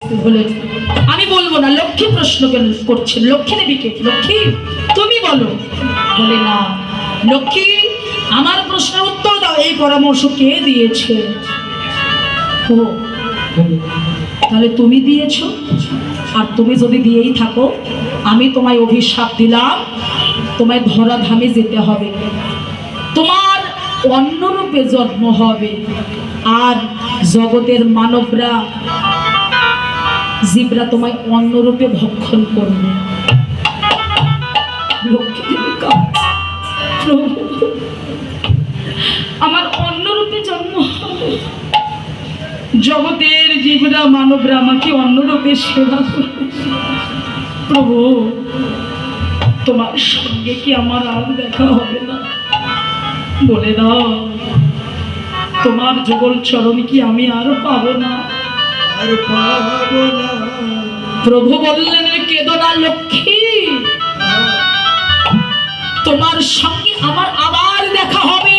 উপস্থিত হলেন। আমি বলবো না, লক্ষ্মী প্রশ্ন করছেন, লক্ষ্মী দেবীকে, লক্ষ্মী তুমি বলো। বলে না, লক্ষ্মী আমার প্রশ্নের উত্তর দাও, এই পরামর্শ কে দিয়েছে? ও তাহলে তুমি দিয়েছো? আর তুমি যদি দিয়েই থাকো, আমি তোমায় অভিশাপ দিলাম, তোমায় ধরাধামে যেতে হবে, তোমার অন্যরূপে জন্ম হবে, আর জগতের মানবরা, জীবরা তোমায় অন্যরূপে ভক্ষণ করবে। আমার অন্যরূপে জন্ম হবে, জগতের জীবরা মানবরা আমাকে অন্যরূপে সেবা করবে। প্রভু, তোমার সঙ্গে কি আমার আর দেখা হবে না? বলে দাও, তোমার যুগল চরণ কি আমি আর পাবো না? আর পাবো না। প্রভু বললেন, কেঁদো না লক্ষ্মী, তোমার সঙ্গে আমার আবার দেখা হবে।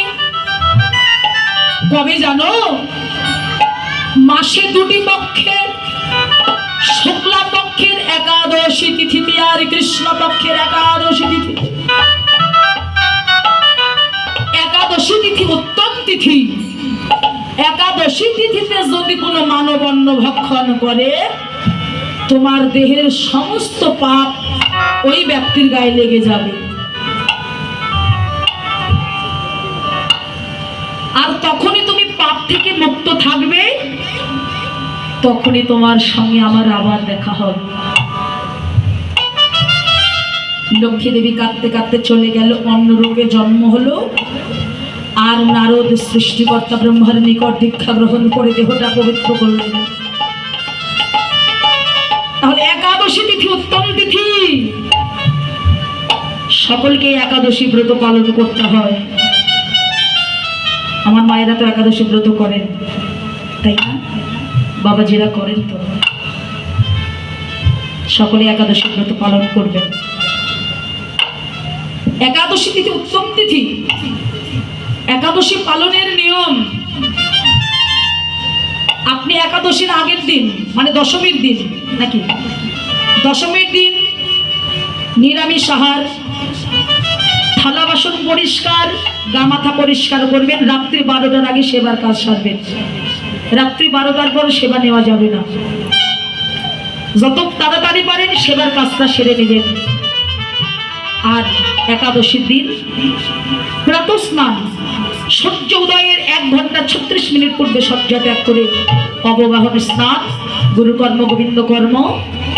কবে জানো? মাসে দুটি পক্ষে, শুক্লা পক্ষের একাদশী তিথিতে আর কৃষ্ণ পক্ষের একাদশী তিথিতে। একাদশী তিথি উত্তম তিথি। একাদশী তিথিতে যদি কোনো মানব অন্ন ভক্ষণ করে, তোমার দেহের সমস্ত পাপ ওই ব্যক্তির গায়ে লেগে যাবে। আর তখনই তুমি পাপ থেকে মুক্ত থাকবে, তখনই তোমার সঙ্গে আমার আবার দেখা হবে। লক্ষ্মী দেবী কাঁদতে কাঁদতে চলে গেল, অন্যরূপে জন্ম হলো। আর নারদ সৃষ্টিকর্তা ব্রহ্মার নিকট দীক্ষা গ্রহণ করে দেহটা পবিত্র করলেন। তাহলে একাদশী তিথি উত্তম তিথি, সকলকে একাদশী ব্রত পালন করতে হয়। আমার মায়েরা তো একাদশী ব্রত করেন, তাই না? বাবাজিরা করেন তো। সকলে একাদশী ব্রত পালন করবেন। একাদশী তিথি উত্তম তিথি। একাদশী পালনের নিয়ম, আপনি একাদশীর আগের দিন, মানে দশমীর দিন, নাকি দশমীর দিন নিরামিষ আহার, থালা বাসন পরিষ্কার, গা মাথা পরিষ্কার করবেন। রাত্রি 12টার আগে সেবার কাজ সারবেন। রাত্রি 12টার পর সেবা নেওয়া যাবে না। যত তাড়াতাড়ি পারেন সেবার কাজটা সেরে নেবেন। আর একাদশীর দিন প্রাতঃ স্নান, সূর্য উদয়ের 1 ঘন্টা 36 মিনিট পূর্বে শয্যা ত্যাগ করে অবগাহন স্নান, গুরুকর্ম গোবিন্দ কর্ম,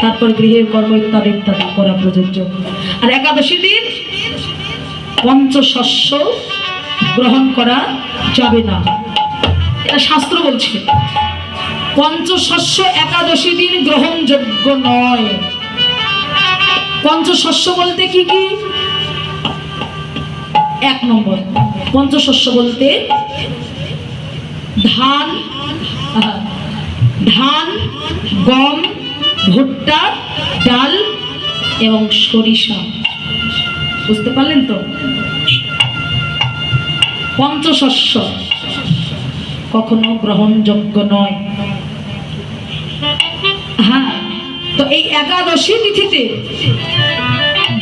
তারপর গৃহের কর্ম ইত্যাদি ইত্যাদি করা প্রযোজ্য। আর একাদশী দিন পঞ্চশস্য গ্রহণ করা যাবে না, এটা শাস্ত্র বলছে। পঞ্চশস্য একাদশী দিন গ্রহণযোগ্য নয়। পঞ্চশস্য বলতে কি কি? 1 নম্বর, পঞ্চশস্য বলতে ধান, গম, ভুট্টা, ডাল এবং সরিষা। বুঝতে পারলেন তো? পঞ্চশস্য কখনো গ্রহণযোগ্য নয়। হ্যাঁ, তো এই একাদশী তিথিতে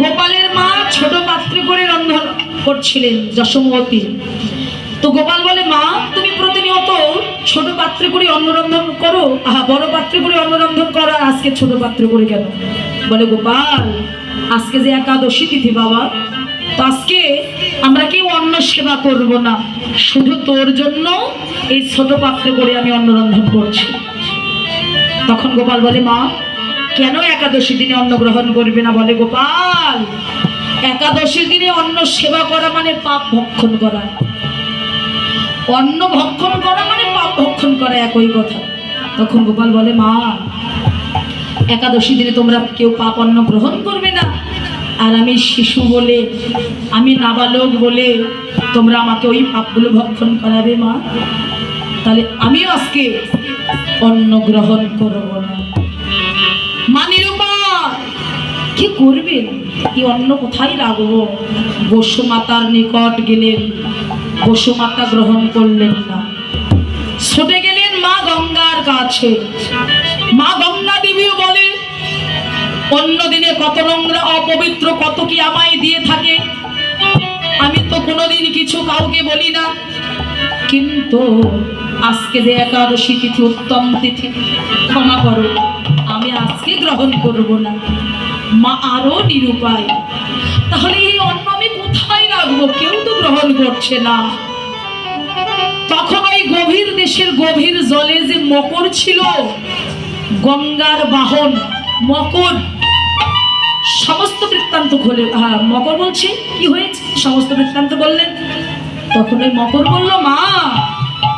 গোপালের মা ছোট পাত্রে করে রন্ধন করছিলেন, যশোমতী। তো গোপাল বলে, মা তুমি প্রতিনিয়ত ছোট পাত্রে করে অন্ন রন্ধন করো, বড় পাত্রে করে অন্ন রন্ধন করো, আজকে ছোট পাত্রে করে কেন? বলে, গোপাল আজকে যে একাদশী তিথি বাবা, তো আজকে আমরা কেউ অন্ন সেবা করব না, শুধু তোর জন্য এই ছোট পাত্রে করে আমি অন্ন রন্ধন করছি। তখন গোপাল বলে, মা কেন একাদশী দিনে অন্ন গ্রহণ করবে না? বলে, গোপাল একাদশী দিনে অন্ন সেবা করা মানে পাপ ভক্ষণ করা, অন্ন ভক্ষণ করা মানে পাপ ভক্ষণ করা, একই কথা। তখন গোপাল বলে, মা একাদশী দিনে তোমরা কেউ পাপ অন্ন গ্রহণ করবে না, আর আমি শিশু বলে, আমি নাবালক বলে তোমরা আমাকে ওই পাপগুলো ভক্ষণ করাবে মা, তাহলে আমিও আজকে অন্ন গ্রহণ করব না। মা নিরূপা কি করবেন? এই অন্ন কোথায় রাখবো? বসুমাতার নিকট গেলেন, বসুমাতা গ্রহণ করলেন না, ছুটে গেলেন মা গঙ্গার কাছে। মা গঙ্গা কত নোংরা অপবিত্র কত কি আমায় দিয়ে থাকে, আমি তো কোনোদিন কিছু কাউকে বলি না, কিন্তু আজকে যে একাদশী তিথি উত্তম তিথি, ক্ষমা করো আমি আজকে গ্রহণ করব না। মা আরো নিরুপায়, তাহলে এই অন্ন আমি কোথায় রাখবো, কেউ তো গ্রহণ করছে না। তখন ওই গভীর দেশের গভীর জলে যে মকর ছিল, গঙ্গার বাহন মকর, সমস্ত বৃত্তান্ত খোলে। হ্যাঁ, মকর বলছে কি হয়েছে, সমস্ত বৃত্তান্ত বললেন। তখন ওই মকর বলল, মা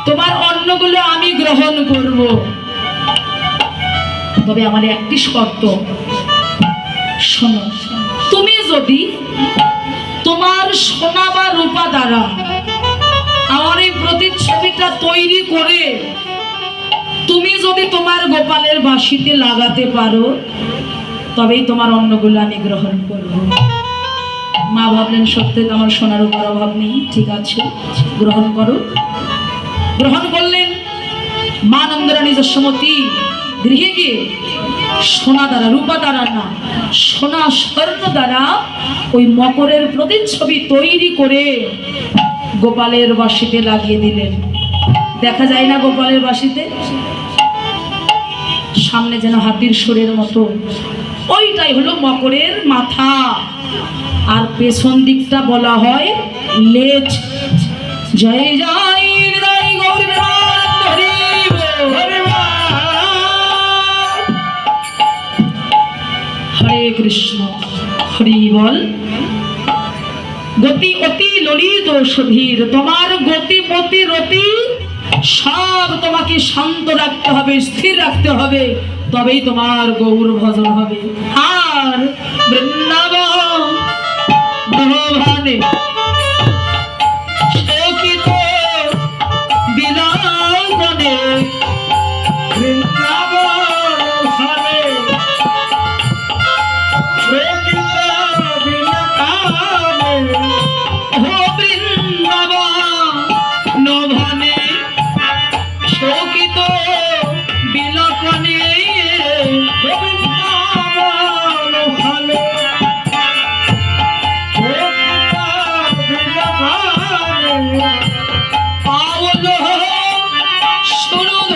তোমার অন্নগুলো আমি গ্রহণ করব, তবে আমার একটি শর্ত, শোনো, তুমি যদি তোমার সোনা বা রূপা দ্বারা আমার এই প্রতিচ্ছবিটা তৈরি করে তুমি যদি তোমার গোপালের বাঁশিতে লাগাতে পারো, তবেই তোমার অন্নগুলো আমি গ্রহণ করব। মা ভাবলেন সত্যি আমার সোনার উপর অভাব নেই, ঠিক আছে গ্রহণ করো। গ্রহণ করলেন। মা নন্দরানী যশোমতী গৃহে গিয়ে সোনা দ্বারা, রূপা দ্বারা না, সোনা স্বর্ণ দ্বারা ওই মকরের প্রতিচ্ছবি তৈরি করে গোপালের বাঁশিতে লাগিয়ে দিলেন। দেখা যায় না গোপালের বাঁশিতে সামনে যেন হাতির সুরের মতো, ওইটাই হলো মকরের মাথা, আর পেছন দিকটা বলা হয় লেজ। জয় জয় হৃদয় গৌর হরে কৃষ্ণ হরি বল। গতি অতি ললিত সুধীর, তোমার গতি মতি রতি সব তোমাকে শান্ত রাখতে হবে, স্থির রাখতে হবে, তবেই তোমার গৌর ভজন হবে। আর বৃন্দাবন ভবনে শোকিত বিলাসনে, বৃন্দাবন ভবনে শোকিত বিলাসনে, ও বৃন্দাবন ভবনে শোকিত বিলকনে, পাওলো সুরধ